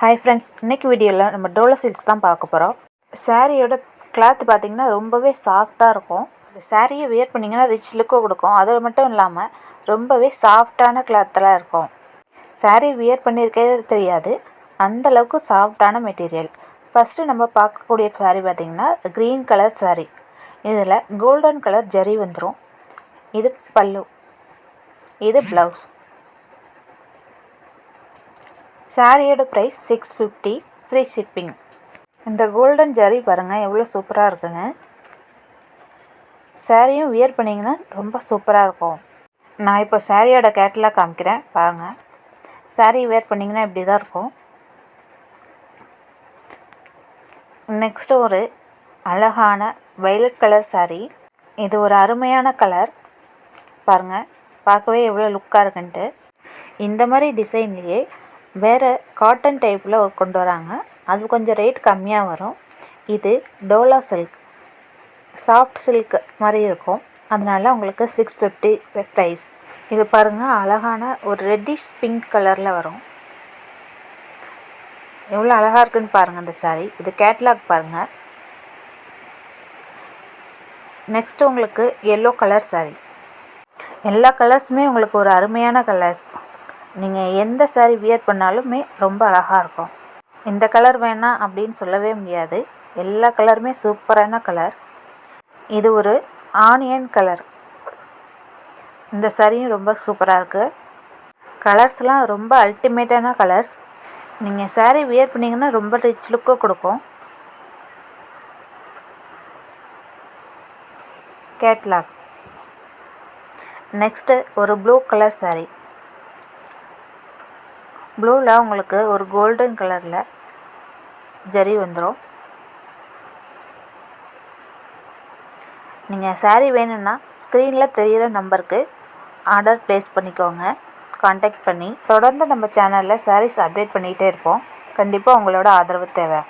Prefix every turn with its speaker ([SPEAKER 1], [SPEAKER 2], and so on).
[SPEAKER 1] Hi friends, இன்றைக்கி வீடியோவில் நம்ம டோலோ சில்க்ஸ் தான் பார்க்க போகிறோம். சாரியோட கிளாத் பார்த்திங்கன்னா ரொம்பவே சாஃப்டாக இருக்கும். இந்த சாரியை வியர் பண்ணிங்கன்னா ரிச் லுக்கும் கொடுக்கும். அது மட்டும் இல்லாமல் ரொம்பவே சாஃப்டான கிளாத்தெலாம் இருக்கும். சாரீ வியர் பண்ணியிருக்கே தெரியாது, அந்தளவுக்கு சாஃப்டான மெட்டீரியல். ஃபஸ்ட்டு நம்ம பார்க்கக்கூடிய சாரீ பார்த்திங்கன்னா க்ரீன் கலர் சாரீ. இதில் கோல்டன் கலர் ஜரி வந்துடும். இது பல்லு, இது ப்ளவுஸ். சாரியோட ப்ரைஸ் $650, ஃப்ரீ ஷிப்பிங். இந்த கோல்டன் ஜரி பாருங்கள் எவ்வளோ சூப்பராக இருக்குங்க. சாரியும் வியர் பண்ணிங்கன்னா ரொம்ப சூப்பராக இருக்கும். நான் இப்போ சாரியோட கேட்டலாக் காமிக்கிறேன் பாருங்கள். சாரி வியர் பண்ணிங்கன்னா இப்படி தான் இருக்கும். நெக்ஸ்ட்டு ஒரு அழகான வைலட் கலர் சாரீ. இது ஒரு அருமையான கலர் பாருங்கள், பார்க்கவே எவ்வளோ லுக்காக இருக்குன்ட்டு. இந்த மாதிரி டிசைன்லேயே வேறு காட்டன் டைப்பில் கொண்டு வராங்க. அது கொஞ்சம் ரேட் கம்மியாக வரும். இது டோலோ சில்க், சாஃப்ட் சில்க் மாதிரி இருக்கும். அதனால உங்களுக்கு $650 ப்ரைஸ். இது பாருங்கள், அழகான ஒரு ரெட்டிஷ் பிங்க் கலரில் வரும். எவ்வளோ அழகாக இருக்குன்னு பாருங்கள் இந்த சாரீ. இது கேட்லாக் பாருங்கள். நெக்ஸ்ட்டு உங்களுக்கு எல்லோ கலர் சாரீ. எல்லா கலர்ஸுமே உங்களுக்கு ஒரு அருமையான கலர்ஸ். நீங்கள் எந்த சாரீ வியர் பண்ணாலுமே ரொம்ப அழகாக இருக்கும். இந்த கலர் வேணாம் அப்படின்னு சொல்லவே முடியாது. எல்லா கலருமே சூப்பரான கலர். இது ஒரு ஆனியன் கலர். இந்த சாரியும் ரொம்ப சூப்பராக இருக்குது. கலர்ஸ்லாம் ரொம்ப அல்டிமேட்டான கலர்ஸ். நீங்கள் சாரீ வியர் பண்ணிங்கன்னா ரொம்ப ரிச் லுக்கும் கொடுக்கும். கேட்லாக். நெக்ஸ்ட்டு ஒரு ப்ளூ கலர் சாரீ. ப்ளூவில் உங்களுக்கு ஒரு கோல்டன் கலரில் ஜரி வந்துடும். நீங்கள் சாரீ வேணும்னா ஸ்க்ரீனில் தெரிகிற நம்பருக்கு ஆர்டர் ப்ளேஸ் பண்ணிக்கோங்க, காண்டாக்ட் பண்ணி. தொடர்ந்து நம்ம சேனலில் சாரீஸ் அப்டேட் பண்ணிகிட்டே இருப்போம். கண்டிப்பாக உங்களோட ஆதரவு தேவை.